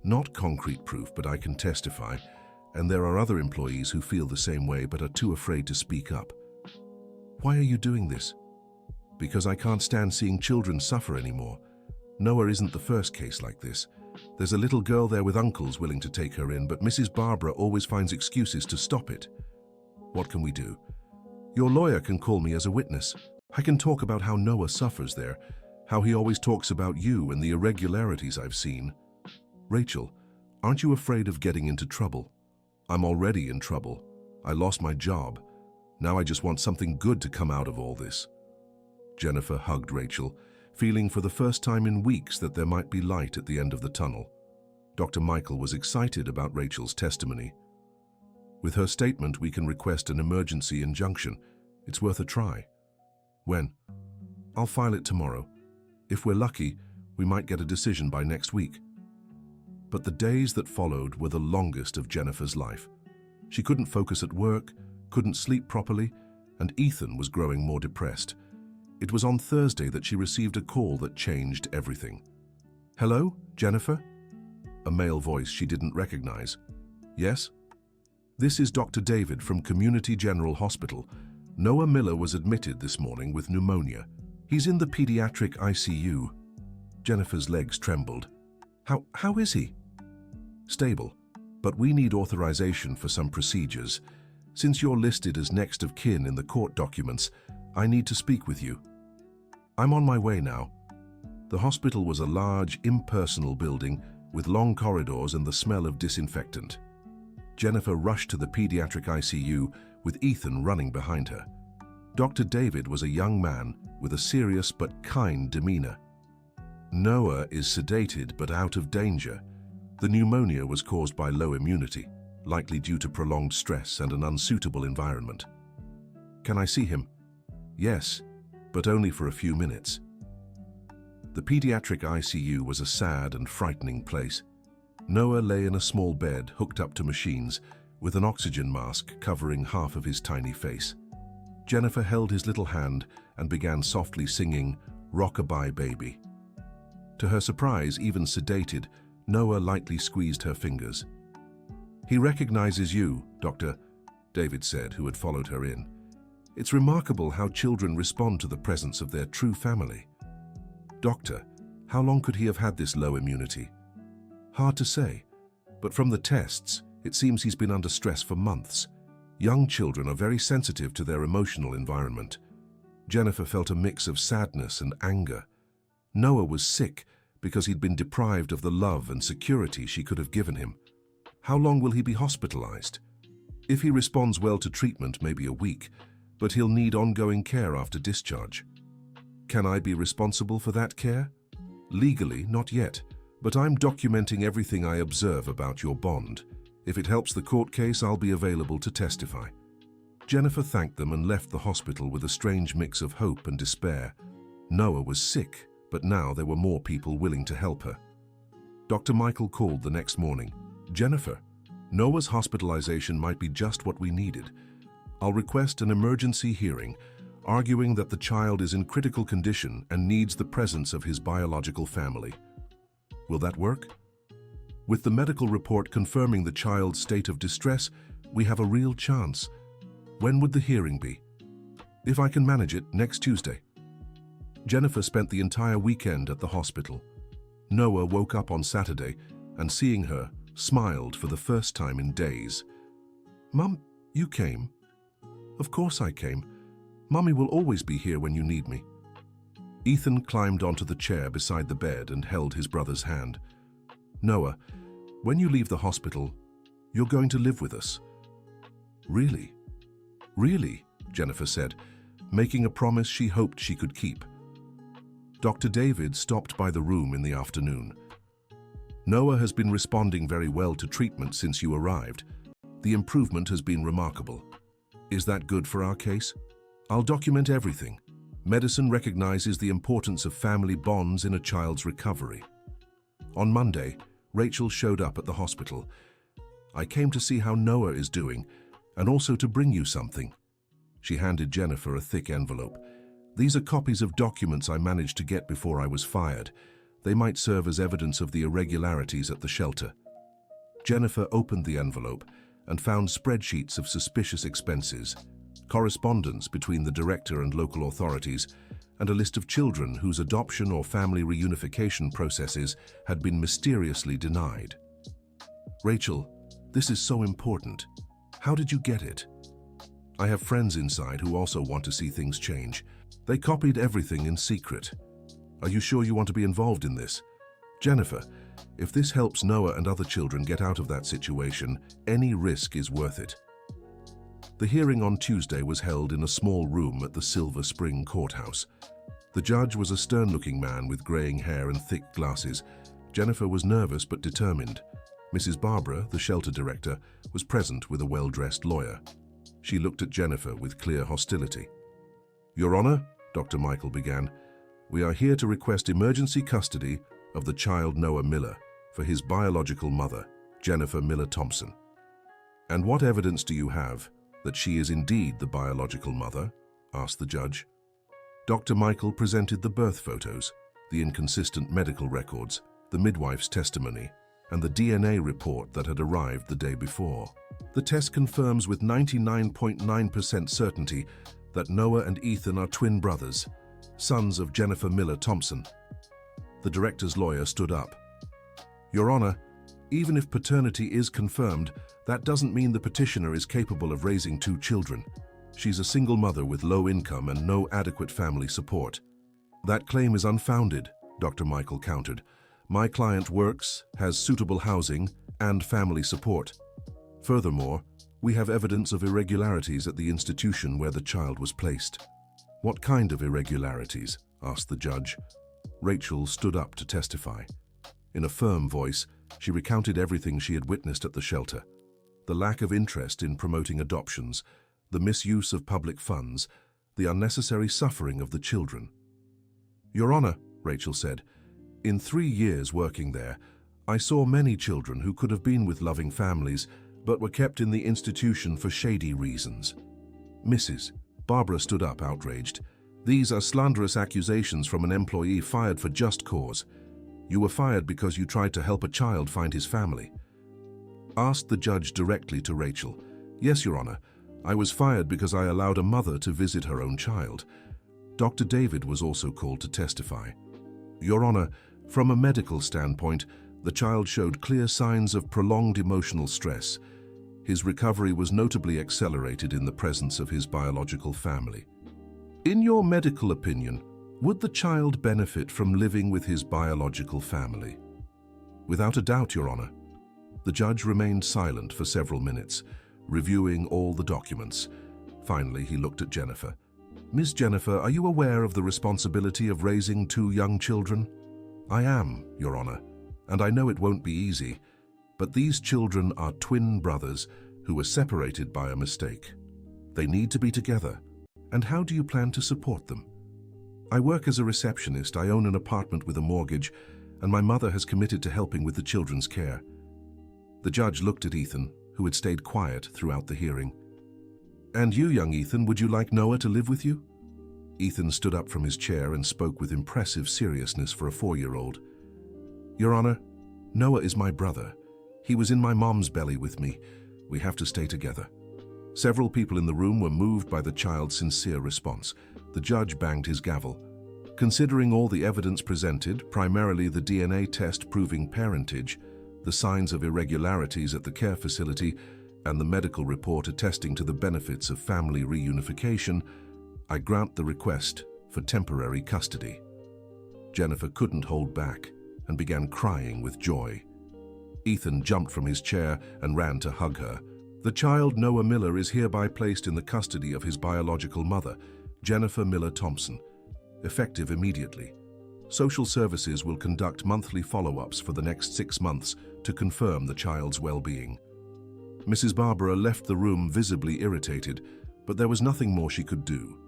Not concrete proof, but I can testify. And there are other employees who feel the same way but are too afraid to speak up. Why are you doing this? Because I can't stand seeing children suffer anymore. Noah isn't the first case like this. There's a little girl there with uncles willing to take her in, but Mrs. Barbara always finds excuses to stop it. What can we do? Your lawyer can call me as a witness. I can talk about how Noah suffers there, how he always talks about you and the irregularities I've seen. Rachel, aren't you afraid of getting into trouble? I'm already in trouble. I lost my job. Now I just want something good to come out of all this. Jennifer hugged Rachel, feeling for the first time in weeks that there might be light at the end of the tunnel. Dr. Michael was excited about Rachel's testimony. With her statement, we can request an emergency injunction. It's worth a try. When? I'll file it tomorrow. If we're lucky, we might get a decision by next week. But the days that followed were the longest of Jennifer's life. She couldn't focus at work, couldn't sleep properly, and Ethan was growing more depressed. It was on Thursday that she received a call that changed everything. Hello, Jennifer? A male voice she didn't recognize. Yes? This is Dr. David from Community General Hospital. Noah Miller was admitted this morning with pneumonia. He's in the pediatric ICU. Jennifer's legs trembled. How is he? Stable, but we need authorization for some procedures. Since you're listed as next of kin in the court documents, I need to speak with you. I'm on my way now. The hospital was a large, impersonal building with long corridors and the smell of disinfectant. Jennifer rushed to the pediatric ICU with Ethan running behind her. Dr. David was a young man with a serious but kind demeanor. Noah is sedated but out of danger. The pneumonia was caused by low immunity, likely due to prolonged stress and an unsuitable environment. Can I see him? Yes, but only for a few minutes. The pediatric ICU was a sad and frightening place. Noah lay in a small bed hooked up to machines, with an oxygen mask covering half of his tiny face. Jennifer held his little hand and began softly singing "Rock-a-bye Baby." To her surprise, even sedated, Noah lightly squeezed her fingers. "He recognizes you, Doctor," David said, who had followed her in. "It's remarkable how children respond to the presence of their true family." "Doctor, how long could he have had this low immunity?" "Hard to say, but from the tests, it seems he's been under stress for months. Young children are very sensitive to their emotional environment." Jennifer felt a mix of sadness and anger. Noah was sick because he'd been deprived of the love and security she could have given him. How long will he be hospitalized? If he responds well to treatment, maybe a week, but he'll need ongoing care after discharge. Can I be responsible for that care? Legally, not yet, but I'm documenting everything I observe about your bond. If it helps the court case, I'll be available to testify. Jennifer thanked them and left the hospital with a strange mix of hope and despair. Noah was sick, but now there were more people willing to help her. Dr. Michael called the next morning. "Jennifer, Noah's hospitalization might be just what we needed. I'll request an emergency hearing, arguing that the child is in critical condition and needs the presence of his biological family. Will that work? With the medical report confirming the child's state of distress, we have a real chance. When would the hearing be?" "If I can manage it, next Tuesday." Jennifer spent the entire weekend at the hospital. Noah woke up on Saturday and, seeing her, smiled for the first time in days. "Mum, you came?" "Of course I came. Mummy will always be here when you need me." Ethan climbed onto the chair beside the bed and held his brother's hand. "Noah, when you leave the hospital, you're going to live with us." "Really? Really?" Jennifer said, making a promise she hoped she could keep. Dr. David stopped by the room in the afternoon. Noah has been responding very well to treatment since you arrived. The improvement has been remarkable. Is that good for our case? I'll document everything. Medicine recognizes the importance of family bonds in a child's recovery. On Monday, Rachel showed up at the hospital. I came to see how Noah is doing, and also to bring you something. She handed Jennifer a thick envelope. These are copies of documents I managed to get before I was fired. They might serve as evidence of the irregularities at the shelter. Jennifer opened the envelope and found spreadsheets of suspicious expenses, correspondence between the director and local authorities, and a list of children whose adoption or family reunification processes had been mysteriously denied. Rachel, this is so important. How did you get it? I have friends inside who also want to see things change. They copied everything in secret. Are you sure you want to be involved in this? Jennifer, if this helps Noah and other children get out of that situation, any risk is worth it. The hearing on Tuesday was held in a small room at the Silver Spring Courthouse. The judge was a stern-looking man with graying hair and thick glasses. Jennifer was nervous but determined. Mrs. Barbara, the shelter director, was present with a well-dressed lawyer. She looked at Jennifer with clear hostility. Your Honor, Dr. Michael began, we are here to request emergency custody of the child Noah Miller for his biological mother, Jennifer Miller Thompson. And what evidence do you have that she is indeed the biological mother? Asked the judge. Dr. Michael presented the birth photos, the inconsistent medical records, the midwife's testimony, and the DNA report that had arrived the day before. The test confirms with 99.9% certainty that Noah and Ethan are twin brothers, sons of Jennifer Miller Thompson. The director's lawyer stood up. Your Honor, even if paternity is confirmed, that doesn't mean the petitioner is capable of raising two children. She's a single mother with low income and no adequate family support. That claim is unfounded, Dr. Michael countered. My client works, has suitable housing, and family support. Furthermore, we have evidence of irregularities at the institution where the child was placed. What kind of irregularities? Asked the judge. Rachel stood up to testify. In a firm voice, she recounted everything she had witnessed at the shelter. The lack of interest in promoting adoptions, the misuse of public funds, the unnecessary suffering of the children. Your Honor, Rachel said, in 3 years working there, I saw many children who could have been with loving families, but were kept in the institution for shady reasons. Mrs. Barbara stood up, outraged. These are slanderous accusations from an employee fired for just cause. You were fired because you tried to help a child find his family. Asked the judge directly to Rachel. Yes, Your Honor. I was fired because I allowed a mother to visit her own child. Dr. David was also called to testify. Your Honor, from a medical standpoint, the child showed clear signs of prolonged emotional stress. His recovery was notably accelerated in the presence of his biological family. In your medical opinion, would the child benefit from living with his biological family? Without a doubt, Your Honor. The judge remained silent for several minutes, reviewing all the documents. Finally, he looked at Jennifer. Miss Jennifer, are you aware of the responsibility of raising 2 young children? I am, Your Honor, and I know it won't be easy, but these children are twin brothers who were separated by a mistake. They need to be together. And how do you plan to support them? I work as a receptionist, I own an apartment with a mortgage, and my mother has committed to helping with the children's care. The judge looked at Ethan, who had stayed quiet throughout the hearing. And you, young Ethan, would you like Noah to live with you? Ethan stood up from his chair and spoke with impressive seriousness for a 4-year-old. Your Honor, Noah is my brother. He was in my mom's belly with me. We have to stay together. Several people in the room were moved by the child's sincere response. The judge banged his gavel. Considering all the evidence presented, primarily the DNA test proving parentage, the signs of irregularities at the care facility, and the medical report attesting to the benefits of family reunification, I grant the request for temporary custody. Jennifer couldn't hold back and began crying with joy. Ethan jumped from his chair and ran to hug her. The child Noah Miller is hereby placed in the custody of his biological mother, Jennifer Miller Thompson, effective immediately. Social services will conduct monthly follow-ups for the next 6 months to confirm the child's well-being. Mrs. Barbara left the room visibly irritated, but there was nothing more she could do.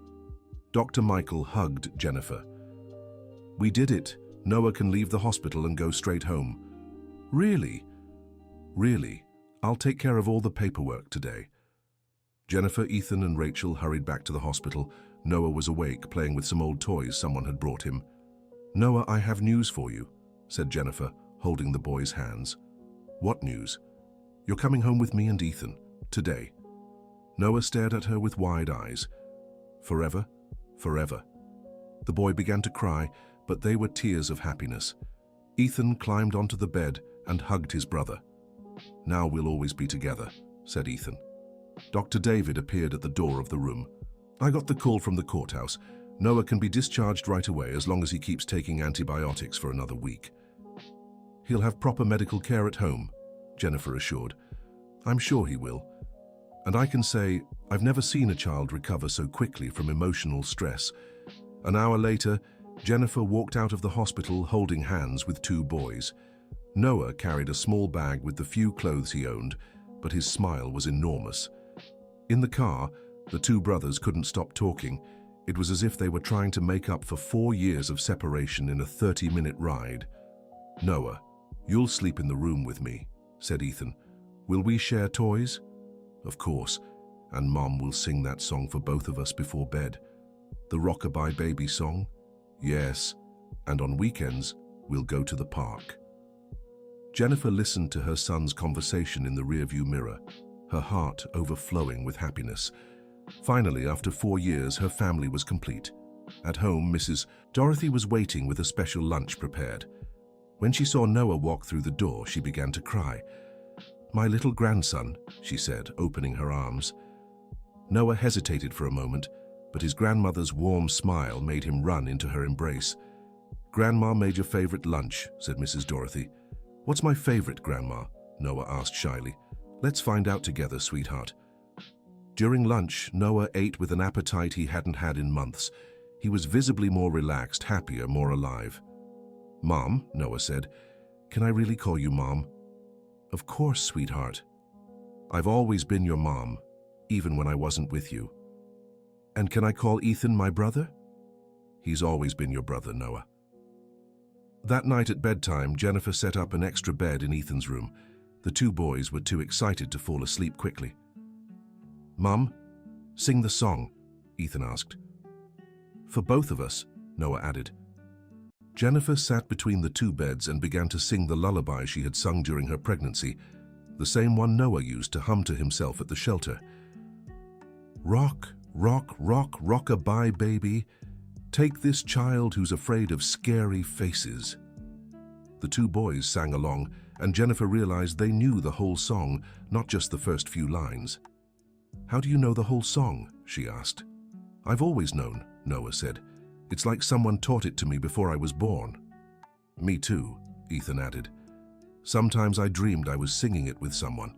Dr. Michael hugged Jennifer. "We did it. Noah can leave the hospital and go straight home." "Really?" "Really. I'll take care of all the paperwork today." Jennifer, Ethan, and Rachel hurried back to the hospital. Noah was awake, playing with some old toys someone had brought him. "Noah, I have news for you," said Jennifer, holding the boy's hands. "What news?" "You're coming home with me and Ethan, today." Noah stared at her with wide eyes. "Forever? Forever." The boy began to cry, but they were tears of happiness. Ethan climbed onto the bed and hugged his brother. "Now we'll always be together," said Ethan. Dr. David appeared at the door of the room. "I got the call from the courthouse. Noah can be discharged right away as long as he keeps taking antibiotics for another week." "He'll have proper medical care at home," Jennifer assured. "I'm sure he will. And I can say, I've never seen a child recover so quickly from emotional stress." An hour later, Jennifer walked out of the hospital holding hands with 2 boys. Noah carried a small bag with the few clothes he owned, but his smile was enormous. In the car, the 2 brothers couldn't stop talking. It was as if they were trying to make up for 4 years of separation in a 30-minute ride. "Noah, you'll sleep in the room with me," said Ethan. "Will we share toys?" "Of course, and Mom will sing that song for both of us before bed." "The Rockabye Baby song?" "Yes, and on weekends, we'll go to the park." Jennifer listened to her son's conversation in the rearview mirror, her heart overflowing with happiness. Finally, after 4 years, her family was complete. At home, Mrs. Dorothy was waiting with a special lunch prepared. When she saw Noah walk through the door, she began to cry. "My little grandson," she said, opening her arms. Noah hesitated for a moment, but his grandmother's warm smile made him run into her embrace. "Grandma made your favorite lunch," said Mrs. Dorothy. "What's my favorite, Grandma?" Noah asked shyly. "Let's find out together, sweetheart." During lunch, Noah ate with an appetite he hadn't had in months. He was visibly more relaxed, happier, more alive. "Mom," Noah said, "can I really call you Mom?" "Of course, sweetheart. I've always been your mom, even when I wasn't with you." "And can I call Ethan my brother?" "He's always been your brother, Noah." That night at bedtime, Jennifer set up an extra bed in Ethan's room. The 2 boys were too excited to fall asleep quickly. "Mom, sing the song," Ethan asked. "For both of us," Noah added. Jennifer sat between the 2 beds and began to sing the lullaby she had sung during her pregnancy, the same one Noah used to hum to himself at the shelter. "Rock, rock, rock, rock-a-bye, baby. Take this child who's afraid of scary faces." The 2 boys sang along, and Jennifer realized they knew the whole song, not just the first few lines. "How do you know the whole song?" she asked. "I've always known," Noah said. "It's like someone taught it to me before I was born." "Me too," Ethan added. "Sometimes I dreamed I was singing it with someone."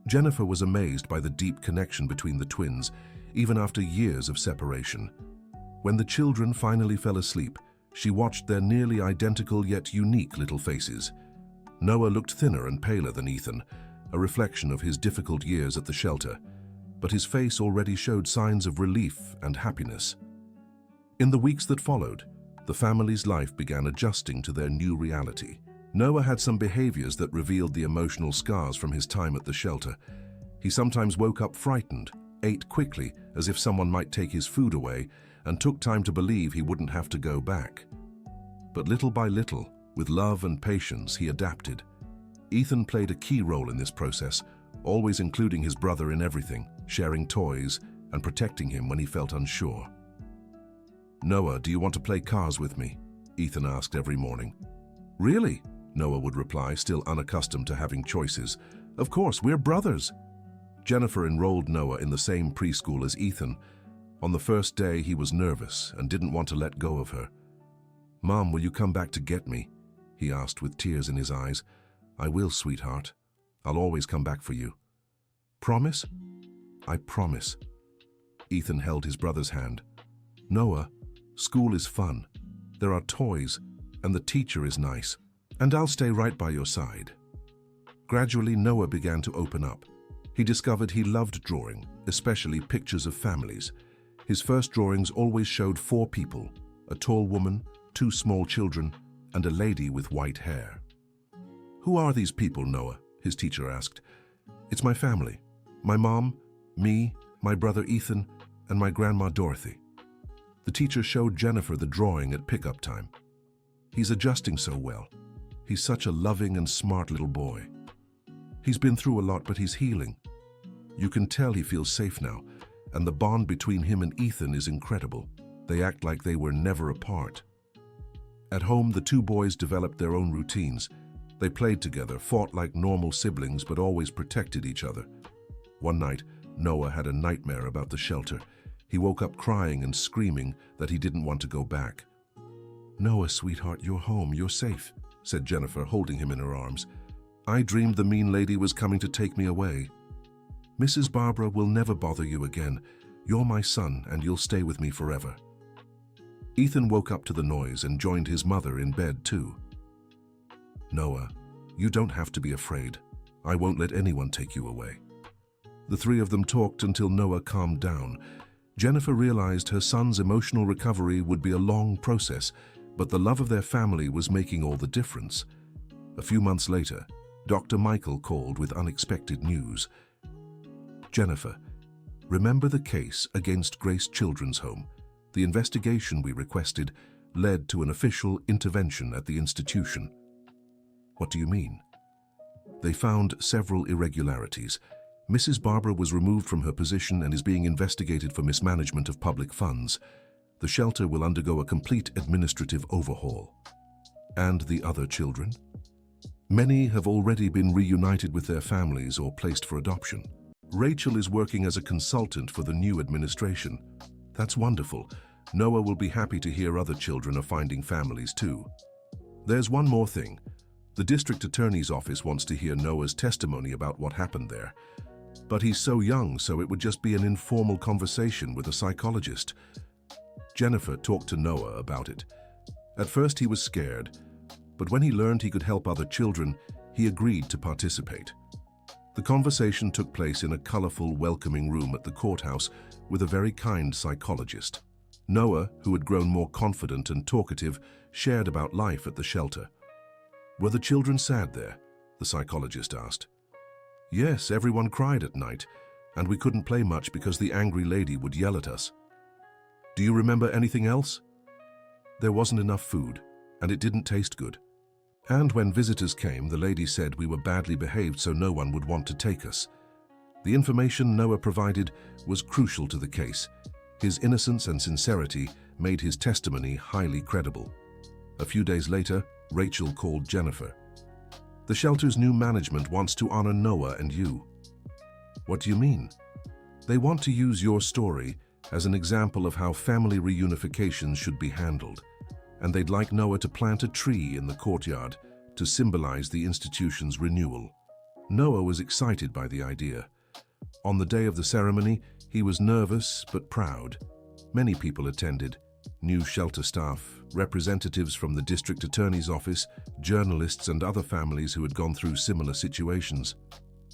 Jennifer was amazed by the deep connection between the twins, even after years of separation. When the children finally fell asleep, she watched their nearly identical yet unique little faces. Noah looked thinner and paler than Ethan, a reflection of his difficult years at the shelter, but his face already showed signs of relief and happiness. In the weeks that followed, the family's life began adjusting to their new reality. Noah had some behaviors that revealed the emotional scars from his time at the shelter. He sometimes woke up frightened, ate quickly as if someone might take his food away, and took time to believe he wouldn't have to go back. But little by little, with love and patience, he adapted. Ethan played a key role in this process, always including his brother in everything, sharing toys, and protecting him when he felt unsure. "Noah, do you want to play cars with me?" Ethan asked every morning. "Really?" Noah would reply, still unaccustomed to having choices. "Of course, we're brothers." Jennifer enrolled Noah in the same preschool as Ethan. On the first day, he was nervous and didn't want to let go of her. "Mom, will you come back to get me?" he asked with tears in his eyes. "I will, sweetheart. I'll always come back for you." "Promise?" "I promise." Ethan held his brother's hand. "Noah, school is fun. There are toys, and the teacher is nice. And I'll stay right by your side." Gradually, Noah began to open up. He discovered he loved drawing, especially pictures of families. His first drawings always showed 4 people: a tall woman, 2 small children, and a lady with white hair. "Who are these people, Noah?" his teacher asked. "It's my family. My mom, me, my brother Ethan, and my grandma Dorothy." The teacher showed Jennifer the drawing at pickup time. "He's adjusting so well. He's such a loving and smart little boy. He's been through a lot, but he's healing. You can tell he feels safe now, and the bond between him and Ethan is incredible. They act like they were never apart." At home, the 2 boys developed their own routines. They played together, fought like normal siblings, but always protected each other. One night, Noah had a nightmare about the shelter. He woke up crying and screaming that he didn't want to go back. "Noah, sweetheart, you're home, you're safe," said Jennifer, holding him in her arms. "I dreamed the mean lady was coming to take me away. Mrs. Barbara will never bother you again. You're my son, and you'll stay with me forever." Ethan woke up to the noise and joined his mother in bed too. "Noah, you don't have to be afraid. I won't let anyone take you away." The 3 of them talked until Noah calmed down. Jennifer realized her son's emotional recovery would be a long process, but the love of their family was making all the difference. A few months later, Dr. Michael called with unexpected news. "Jennifer, remember the case against Grace Children's Home? The investigation we requested led to an official intervention at the institution." "What do you mean?" "They found several irregularities. Mrs. Barbara was removed from her position and is being investigated for mismanagement of public funds. The shelter will undergo a complete administrative overhaul." "And the other children?" "Many have already been reunited with their families or placed for adoption. Rachel is working as a consultant for the new administration." "That's wonderful. Noah will be happy to hear other children are finding families too." "There's one more thing. The district attorney's office wants to hear Noah's testimony about what happened there. But he's so young, so it would just be an informal conversation with a psychologist." Jennifer talked to Noah about it. At first he was scared, but when he learned he could help other children, he agreed to participate. The conversation took place in a colorful, welcoming room at the courthouse with a very kind psychologist. Noah, who had grown more confident and talkative, shared about life at the shelter. "Were the children sad there?" the psychologist asked. "Yes, everyone cried at night, and we couldn't play much because the angry lady would yell at us." "Do you remember anything else?" "There wasn't enough food, and it didn't taste good. And when visitors came, the lady said we were badly behaved so no one would want to take us." The information Noah provided was crucial to the case. His innocence and sincerity made his testimony highly credible. A few days later, Rachel called Jennifer. "The shelter's new management wants to honor Noah and you." "What do you mean?" "They want to use your story as an example of how family reunifications should be handled, and they'd like Noah to plant a tree in the courtyard to symbolize the institution's renewal." Noah was excited by the idea. On the day of the ceremony, he was nervous but proud. Many people attended: new shelter staff, representatives from the district attorney's office, journalists, and other families who had gone through similar situations.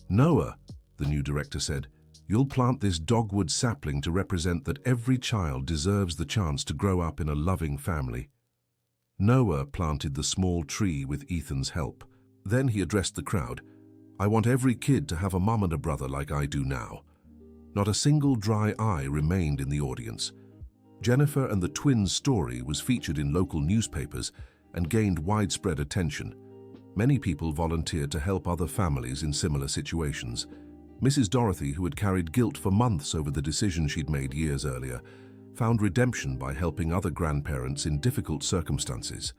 "Noah," the new director said, "you'll plant this dogwood sapling to represent that every child deserves the chance to grow up in a loving family." Noah planted the small tree with Ethan's help. Then he addressed the crowd. "I want every kid to have a mom and a brother like I do now." Not a single dry eye remained in the audience. Jennifer and the twins' story was featured in local newspapers and gained widespread attention. Many people volunteered to help other families in similar situations. Mrs. Dorothy, who had carried guilt for months over the decision she'd made years earlier, found redemption by helping other grandparents in difficult circumstances.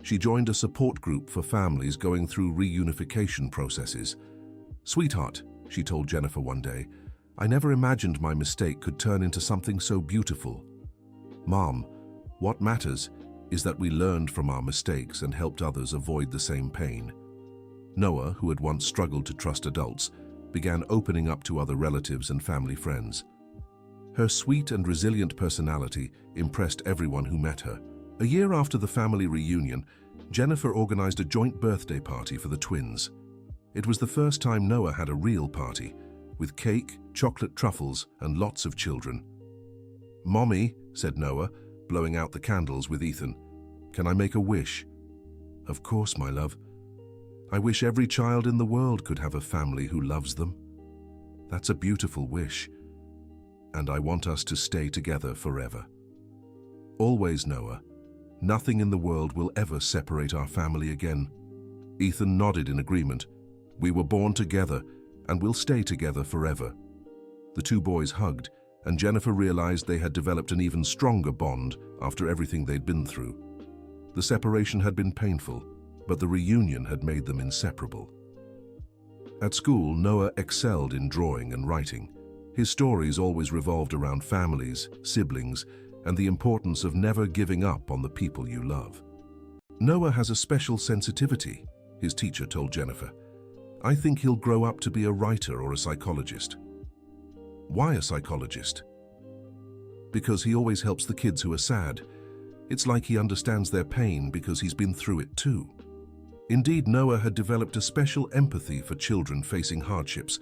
She joined a support group for families going through reunification processes. "Sweetheart," she told Jennifer one day, "I never imagined my mistake could turn into something so beautiful." "Mom, what matters is that we learned from our mistakes and helped others avoid the same pain." Noah, who had once struggled to trust adults, began opening up to other relatives and family friends. Her sweet and resilient personality impressed everyone who met her. A year after the family reunion, Jennifer organized a joint birthday party for the twins. It was the first time Noah had a real party, with cake, chocolate truffles, and lots of children. "Mommy," said Noah, blowing out the candles with Ethan, "can I make a wish?" "Of course, my love. I wish every child in the world could have a family who loves them. That's a beautiful wish. And I want us to stay together forever." "Always, Noah. Nothing in the world will ever separate our family again." Ethan nodded in agreement. "We were born together, and we'll stay together forever." The two boys hugged, and Jennifer realized they had developed an even stronger bond after everything they'd been through. The separation had been painful, but the reunion had made them inseparable. At school, Noah excelled in drawing and writing. His stories always revolved around families, siblings, and the importance of never giving up on the people you love. "Noah has a special sensitivity," his teacher told Jennifer. "I think he'll grow up to be a writer or a psychologist." "Why a psychologist?" "Because he always helps the kids who are sad. It's like he understands their pain because he's been through it too." Indeed, Noah had developed a special empathy for children facing hardships.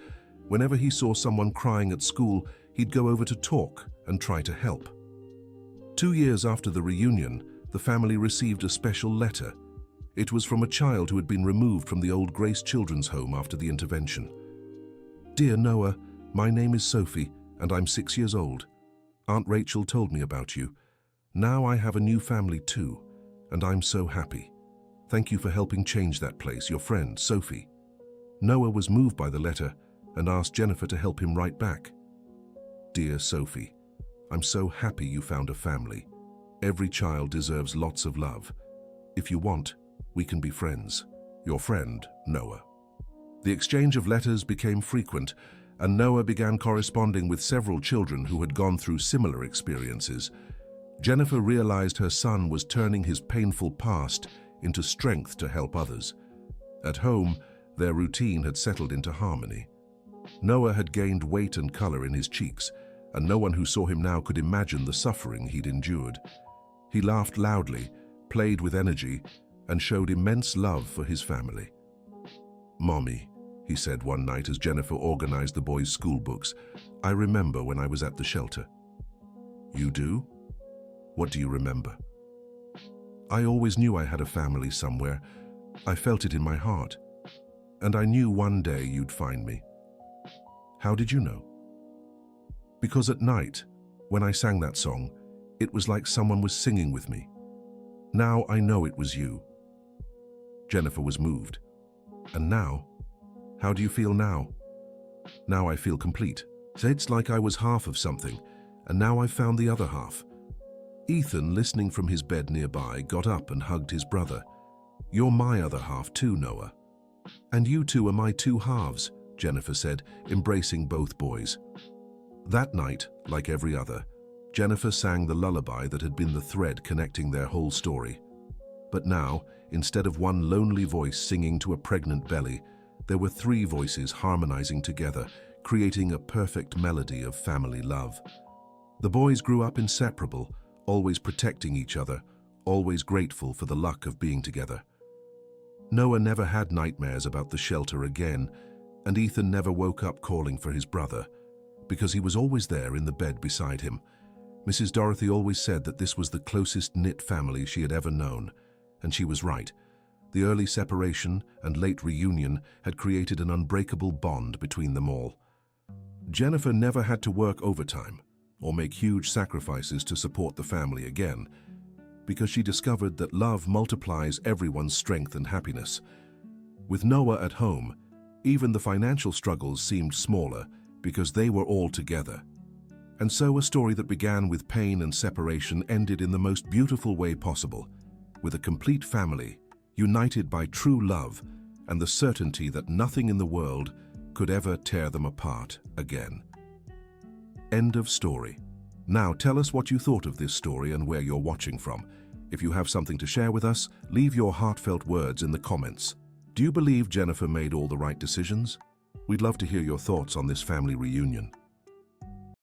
Whenever he saw someone crying at school, he'd go over to talk and try to help. 2 years after the reunion, the family received a special letter. It was from a child who had been removed from the old Grace Children's Home after the intervention. "Dear Noah, my name is Sophie, and I'm 6 years old. Aunt Rachel told me about you. Now I have a new family too, and I'm so happy. Thank you for helping change that place, your friend, Sophie." Noah was moved by the letter and asked Jennifer to help him write back. "Dear Sophie, I'm so happy you found a family. Every child deserves lots of love. If you want, we can be friends. Your friend, Noah." The exchange of letters became frequent, and Noah began corresponding with several children who had gone through similar experiences. Jennifer realized her son was turning his painful past into strength to help others. At home, their routine had settled into harmony. Noah had gained weight and color in his cheeks, and no one who saw him now could imagine the suffering he'd endured. He laughed loudly, played with energy, and showed immense love for his family. "Mommy," he said one night as Jennifer organized the boys' school books, "I remember when I was at the shelter." "You do? What do you remember?" "I always knew I had a family somewhere. I felt it in my heart. And I knew one day you'd find me." "How did you know?" "Because at night, when I sang that song, it was like someone was singing with me. Now I know it was you." Jennifer was moved. "And now? How do you feel now?" "Now I feel complete. It's like I was half of something, and now I've found the other half." Ethan, listening from his bed nearby, got up and hugged his brother. "You're my other half too, Noah." "And you two are my two halves," Jennifer said, embracing both boys. That night, like every other, Jennifer sang the lullaby that had been the thread connecting their whole story. But now, instead of one lonely voice singing to a pregnant belly, there were 3 voices harmonizing together, creating a perfect melody of family love. The boys grew up inseparable, always protecting each other, always grateful for the luck of being together. Noah never had nightmares about the shelter again, and Ethan never woke up calling for his brother, because he was always there in the bed beside him. Mrs. Dorothy always said that this was the closest knit family she had ever known, and she was right. The early separation and late reunion had created an unbreakable bond between them all. Jennifer never had to work overtime or make huge sacrifices to support the family again, because she discovered that love multiplies everyone's strength and happiness. With Noah at home, even the financial struggles seemed smaller because they were all together. And so a story that began with pain and separation ended in the most beautiful way possible, with a complete family, united by true love and the certainty that nothing in the world could ever tear them apart again. End of story. Now tell us what you thought of this story and where you're watching from. If you have something to share with us, leave your heartfelt words in the comments. Do you believe Jennifer made all the right decisions? We'd love to hear your thoughts on this family reunion.